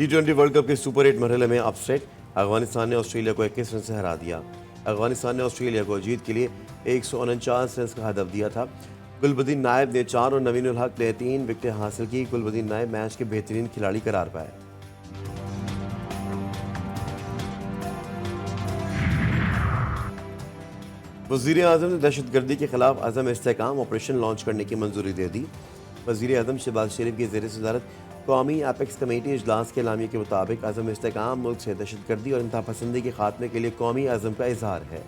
T20 world cup के super 8 मरहले में अपसेट। अफगानिस्तान ने ऑस्ट्रेलिया को 21 रन से हरा दिया। अफगानिस्तान ने ऑस्ट्रेलिया को जीत के लिए 149 रन का हदफ दिया था। गुलबदीन नायब ने 4 और नवीन उल हक ने 3 विकेटें हासिल की। गुलबदीन नायब मैच के बेहतरीन खिलाड़ी करार पाए। वज़ीर आज़म ने दहशतगर्दी के खिलाफ अज़म इस्तेहकाम ऑपरेशन लॉन्च करने की मंजूरी दे दी। वज़ीर आज़म शहबाज शरीफ की ज़ेर सदारत कौमी एपेक्स कमेटी इजलास के एलामिया के मुताबिक अज़म इस्तेहकाम मुल्क से दहशतगर्दी और इंतहा पसंदी के खात्मे के लिए कौमी अज़म का इजहार है।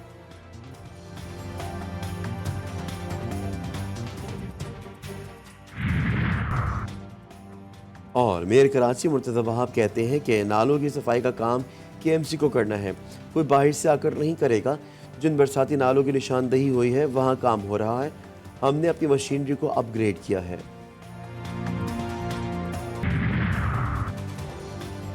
और मेयर कराची मुर्तज़ा वहाब कहते हैं कि नालों की सफाई का काम KMC को करना है, कोई बाहर से आकर नहीं करेगा। जिन बरसाती नालों की निशानदही हुई है वहाँ काम हो रहा है। हमने अपनी मशीनरी को अपग्रेड किया है।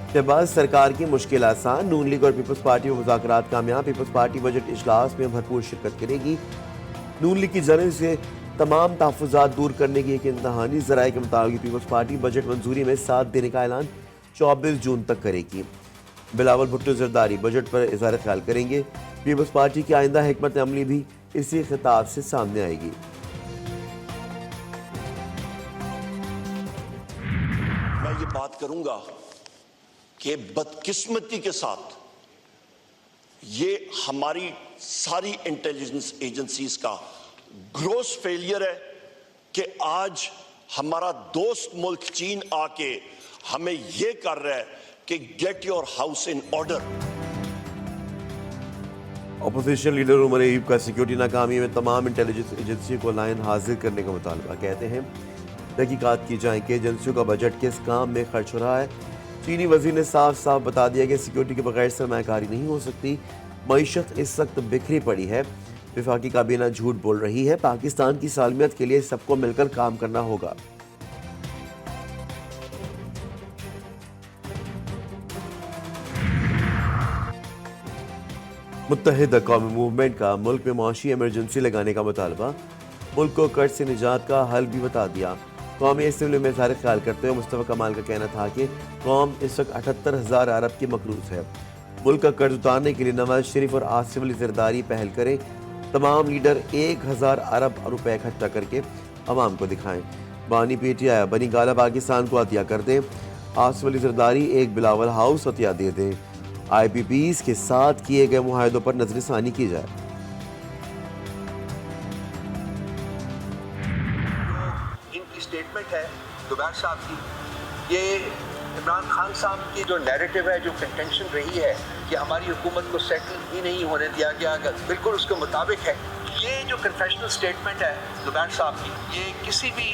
शहबाज सरकार की मुश्किल आसान। नून लीग और पीपल्स पार्टी में मुज़ाकरात कामयाब। पीपल्स पार्टी बजट इजलास में भरपूर शिरकत करेगी। नून लीग की जानिब से तमाम तहफ़्फ़ुज़ात दूर करने की एक इंतहानी। ज़राए के मुताबिक पीपल्स पार्टी बजट मंजूरी में साथ देने का ऐलान 24 जून तक करेगी। बिलावल भुट्टो जरदारी बजट पर इज़हार ख्याल करेंगे। पीपल्स पार्टी की आइंदा हिकमत अमली भी इसी खिताब से सामने आएगी। मैं ये बात करूंगा कि बदकिस्मती के साथ ये हमारी सारी इंटेलिजेंस एजेंसीज का ग्रोस फेलियर है कि आज हमारा दोस्त मुल्क चीन आके हमें ये कर रहा है कि get your house in order. Opposition leader Omar Ayub का सिक्योरिटी नाकामी में तमाम इंटेलिजेंस एजेंसी को लाइन हाजिर करने का मुतालबा। कहते हैं तहकीकात की जाए कि एजेंसियों का बजट किस काम में खर्च हो रहा है। चीनी वजीर ने साफ साफ बता दिया कि सिक्योरिटी के बगैर सरमायाकारी नहीं हो सकती। मईशत इस वक्त बिखरी पड़ी है। वफाकी काबीना झूठ बोल रही है। पाकिस्तान की सालमियत के लिए सबको मिलकर काम करना होगा। मुत्तहिदा कौमी मूवमेंट का मुल्क में मुआशी इमरजेंसी लगाने का मुतालबा। मुल्क को कर्ज से निजात का हल भी बता दिया। कौमी असम्बली में इज़हार ख्याल करते हुए मुस्तफ़ा कमाल का कहना था कि कौम इस वक्त 78,000 अरब की मकरूज है। मुल्क का कर्ज उतारने के लिए नवाज शरीफ और आसिफ अली ज़रदारी पहल करें। तमाम लीडर 1000 अरब रुपए इकट्ठा करके अवाम को दिखाएं। बानी PTI बनी गाला पाकिस्तान को अतिया कर दें। आसिफ अली ज़रदारी एक बिलावल हाउस अतिया दे दें। IPPs के साथ किए गए मुआहदों पर नजरसानी की जाए। इनकी स्टेटमेंट है जुबैर साहब की, ये इमरान खान साहब की जो नैरेटिव है, जो कंटेंशन रही है कि हमारी हुकूमत को सेटल ही नहीं होने दिया गया, बिल्कुल उसके मुताबिक है। ये जो कन्फेशनल स्टेटमेंट है जुबैर साहब की, ये किसी भी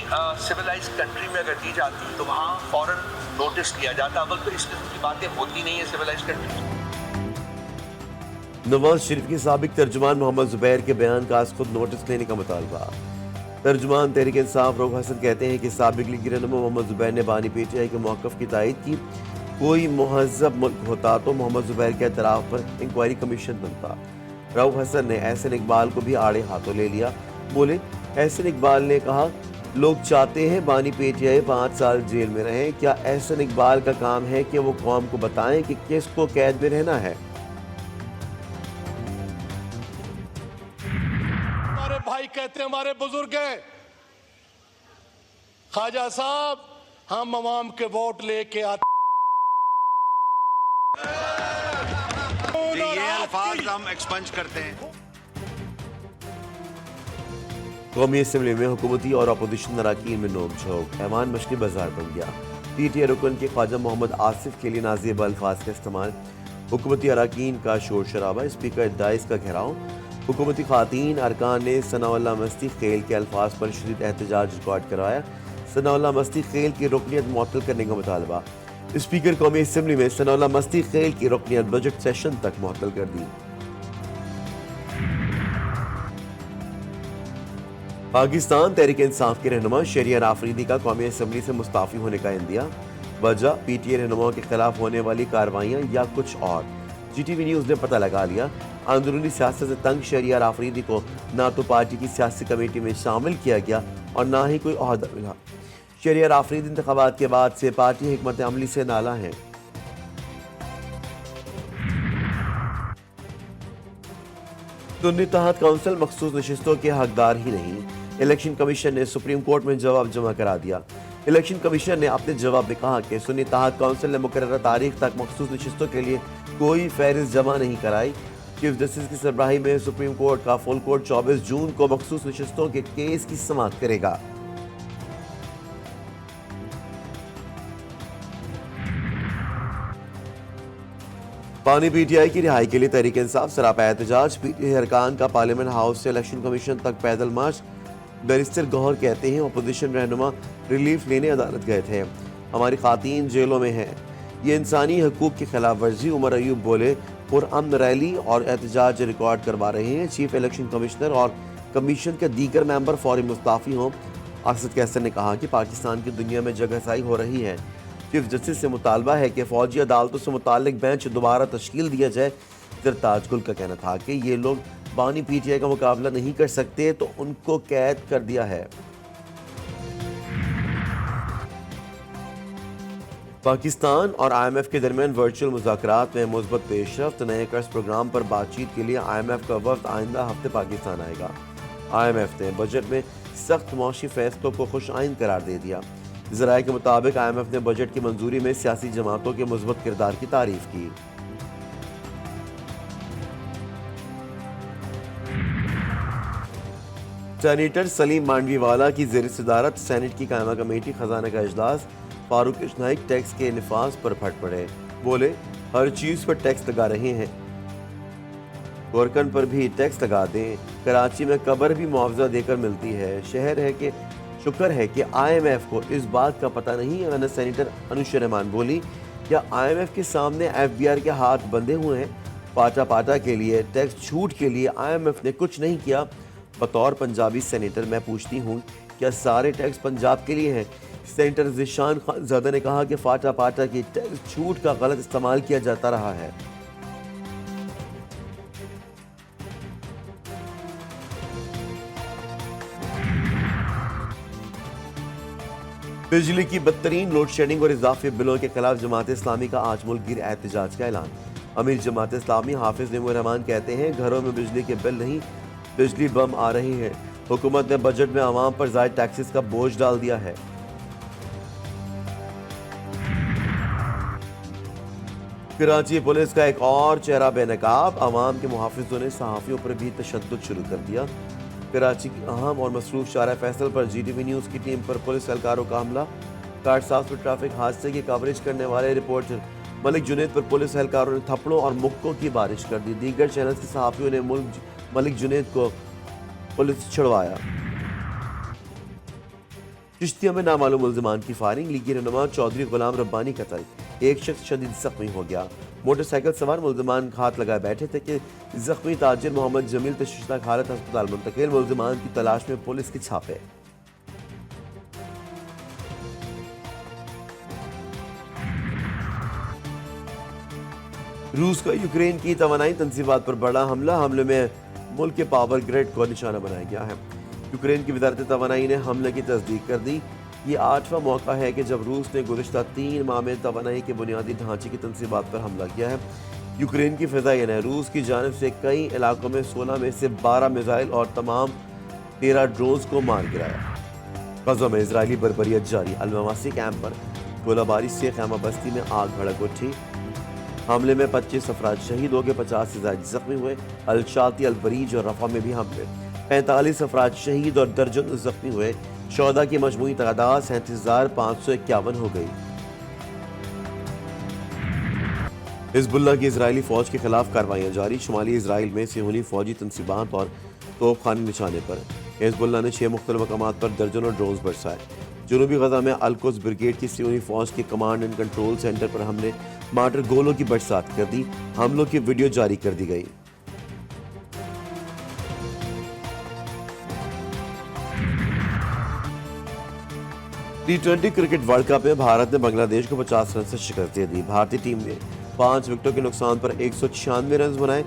सिविलाइज कंट्री में अगर दी जाती तो वहाँ फौरन नोटिस लिया जाता, बल्कि इस किस्म की बातें होती नहीं है सिविलाइज कंट्री। नवाज शरीफ के साबिक तर्जुमान मोहम्मद जुबैर के बयान का आज खुद नोटिस लेने का मुतालबा। तर्जुमान तहरीक इंसाफ रऊफ हसन कहते हैं कि साबिक लीगी रहनुमा मोहम्मद जुबैर ने बानी PTI के मौक़िफ़ की तायद की। कोई महज़ब मुल्क होता तो मोहम्मद जुबैर के एतराफ़ पर इंक्वायरी कमीशन बनता। रऊफ हसन ने एहसन इकबाल को भी आड़े हाथों ले लिया। बोले, एहसन इकबाल ने कहा लोग चाहते हैं बानी PTI 5 साल जेल में रहे। क्या एहसन इकबाल का काम है कि वो कौम को बताएं कि किसको कैद में रहना है? हमारे भाई कहते हैं, हमारे बुजुर्ग हैं, ख्वाजा साहब हम अवाम के वोट लेके आते, ये अल्फाज हम एक्सपंज करते हैं। कौमी असम्बली में हुकूमती और अपोजिशन अरकान में नोक-झोंक। ऐवान मछली बाजार बन गया। PTI रुकन के ख्वाजा मोहम्मद आसिफ के लिए नाज़िब अल्फाज का इस्तेमाल। हुकूमती अरकान का शोर शराबा। स्पीकर डाइस का घेराव। हुकूमती ख़ातीन अरकान ने सनाउल्लाह मस्ती खेल के अल्फाज पर शदीद एहतजाज रिकॉर्ड करवाया। सनाउल्लाह मस्ती खेल की रुकनियत मुअत्तल करने का मुतालबा। स्पीकर कौमी असम्बली में सनाउल्लाह मस्ती खेल की रुकनियत बजट सेशन तक मुअत्तल कर दी। पाकिस्तान तहरीक इंसाफ के रहनुमा शहरियार आफरीदी का कौमी असम्बली से मुस्ताफ़ी होने का इंदिया। वजह PTI रहनुमाओं के खिलाफ होने वाली कार्रवाइयाँ या कुछ और। GTV न्यूज़ ने पता लगा लिया। अंदरूनी सियासत से तंग शहरियार आफरीदी को ना तो पार्टी की सियासी कमेटी में शामिल किया गया और ना ही कोई ओहदा मिला। शहरियार आफरीदी इंतखाबात के बाद से पार्टी हिकमत अमली से नाला है। सुन्नी तहत काउंसिल मखसूस नशिस्तों के हकदार ही नहीं। इलेक्शन कमीशन ने सुप्रीम कोर्ट में जवाब जमा करा दिया। इलेक्शन कमीशन ने अपने जवाब में कहा कि सुन्नी तहत काउंसिल ने मुकर्रर तारीख तक मखसूस नशिस्तों के लिए कोई फहरिस्त जमा नहीं कराई। चीफ जस्टिस की सरबराही में सुप्रीम कोर्ट का फुल कोर्ट 24 जून को मखसूस नशिस्तों के केस की समाअत करेगा। पानी पीटीआई की रिहाई के लिए तहरीक इंसाफ सरापा एहतजाज। पीटीआई अरकान का पार्लियामेंट हाउस से इलेक्शन कमीशन तक पैदल मार्च। बैरिस्टर गौहर कहते हैं अपोजिशन रहनुमा रिलीफ लेने अदालत गए थे, हमारी खातीन जेलों में हैं, ये इंसानी हकूक की खिलाफ वर्जी। उमर अयूब बोले पुरअमन रैली और एहतजाज रिकॉर्ड करवा रहे हैं। चीफ इलेक्शन कमिश्नर और कमीशन के दीगर मेंबर फौरी मुस्ताफी हों। अरशद कैसर ने कहा कि पाकिस्तान की दुनिया में जगहसाई हो रही है। चीफ जस्टिस से मुतालबा है कि फौजी अदालतों से मुतालिक बेंच दोबारा तश्कील दिया जाए। जरताज गुल का कहना था कि ये लोग बानी पीटीआई का मुकाबला नहीं कर सकते तो उनको कैद कर दिया है। पाकिस्तान और आईएमएफ के दरमियान वर्चुअल मुज़ाकरात में मुस्बत पेशरफ्त। नए कर्ज प्रोग्राम पर बातचीत के लिए आईएमएफ का वफ्द आइंदा हफ्ते पाकिस्तान आएगा। आईएमएफ ने बजट में सख्त मौशी फैसलों को खुश आइन करार दे दिया। ज़राए के मुताबिक आईएमएफ ने बजट की मंजूरी में सियासी जमातों के मुस्बत किरदार की तारीफ की। सेनेटर सलीम मांडवीवाला की ज़ेर सदारत सेनेट की कायमा कमेटी खजाना का इजलास। फारूक इशनाइक टैक्स के निफाज पर फट पड़े, बोले हर चीज पर टैक्स लगा रहे हैं, वर्कन पर भी टैक्स लगा दें। कराची में कब्र भी मुआवजा देकर मिलती है। शहर है कि शुक्र है कि आईएमएफ को इस बात का पता नहीं है। सेनेटर अनुशा रहमान बोली क्या आईएमएफ के सामने एफबीआर के हाथ बंधे हुए हैं। पाटा पाटा के लिए टैक्स छूट के लिए आईएमएफ ने कुछ नहीं किया। बतौर पंजाबी सेनेटर मैं पूछती हूँ क्या सारे टैक्स पंजाब के लिए हैं। सेनेटर ज़ीशान खानज़ादा ने कहा कि फाटा पाटा की टैक्स छूट का गलत इस्तेमाल किया जाता रहा है। बिजली की बदतरीन लोड शेडिंग और इजाफी बिलों के खिलाफ जमात इस्लामी का आज मुल्क गिर एहतजाज का ऐलान। अमीर जमात इस्लामी हाफिज निमूर रहमान कहते हैं घरों में बिजली के बिल नहीं बिजली बम आ रहे हैं। हुकूमत ने बजट में आवाम पर जायद टैक्सेस का बोझ डाल दिया है। कराची पुलिस का एक और चेहरा बेनकाब। अवाम के मुहाफिजों ने सहाफ़ियों पर भी तशद्दुद शुरू कर दिया। कराची की अहम और मसरूफ शारा फैसल पर जीटीवी न्यूज़ की टीम पर पुलिस एहलकारों का हमला। काट साफ में ट्रैफिक हादसे की कवरेज करने वाले रिपोर्टर मलिक जुनैद पर पुलिस एहलकारों ने थप्पड़ों और मुक्कों की बारिश कर दी। दीगर चैनल के सहाफ़ियों ने मलिक जुनैद को पुलिस छुड़वाया। चिश्तिया में नामालूम मुल्ज़िमान की फायरिंग। लीगी रहनुमा चौधरी गुलाम रब्बानी कत्ल। एक शख्स शदीद जख्मी हो गया। मोटरसाइकिल सवार मुल्ज़िमान हाथ लगाए बैठे थे कि जख्मी ताजिर मोहम्मद जमील तशवीशनाक हालत अस्पताल मुंतकिल। मुल्ज़िमान की तलाश में पुलिस के छापे। रूस का यूक्रेन की तवानाई तंजीबात पर बड़ा हमला। हमले में मुल्क के पावर ग्रिड को निशाना बनाया गया है। यूक्रेन की वजारत तवानाई ने हमले की तस्दीक कर दी। ये 8वां मौका है कि जब रूस ने गुज़िश्ता 3 माह में तवानाई के बुनियादी ढांचे की तंसीबात पर हमला किया है। यूक्रेन की फ़िज़ाई ने रूस की जानिब से कई इलाकों में 16 में से 12 मिसाइल और तमाम 13 ड्रोन्स को मार गिराया। गज़ा में इजरायली बर्बरियत जारी। अलमवासी कैंप पर गोलाबारी से खैमा बस्ती में आग भड़क उठी। हमले में 25 अफराद शहीद हो गए, 50 से ज़ायद जख्मी हुए। अल-शाती, अल-बरीज और रफ़ा में भी हमले, 45 अफराद शहीद और दर्जन जख्मी हुए। शोहदा की मजमूई तादाद 37,551 हो गई। हिज़्बुल्लाह की इजरायली फौज के खिलाफ कार्रवाइयाँ जारी। शुमाली इसराइल में सियोनी फौजी तंसीबात और तोपखाने निशाने पर। हिज़्बुल्लाह ने 6 मुख्तलिफ मकामात पर दर्जनों ड्रोन्स बरसाए। जनूबी गजा में अल-कुद्स ब्रिगेड की सियोनी फौज के कमांड एंड कंट्रोल सेंटर पर हमने मार्टर गोलों की बरसात कर दी। हमलों की वीडियो जारी कर दी गई। T20 क्रिकेट वर्ल्ड कप में भारत ने बांग्लादेश को 50 रन से शिकस्त दे दी। भारतीय टीम ने 5 विकेटों के नुकसान पर 196 रन बनाए।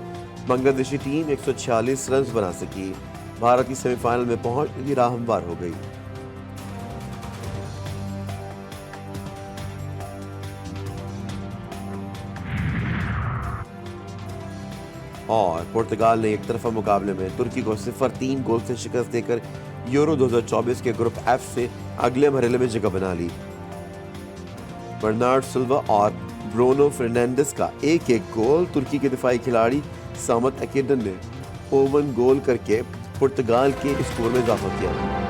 बांग्लादेशी टीम 146 रन बना सकी। भारत की सेमीफाइनल में पहुंचने की राह हमवार हो गई। और पुर्तगाल ने एक तरफा मुकाबले में तुर्की को 0-3 गोल से शिकस्त देकर यूरो 2024 के ग्रुप एफ से अगले मरहले में जगह बना ली। बर्नार्ड सिल्वा और ब्रूनो फर्नांडिस का एक गोल, तुर्की के दिफाई खिलाड़ी सामत अकेदन ने ओवन गोल करके पुर्तगाल के स्कोर में इजाफा किया।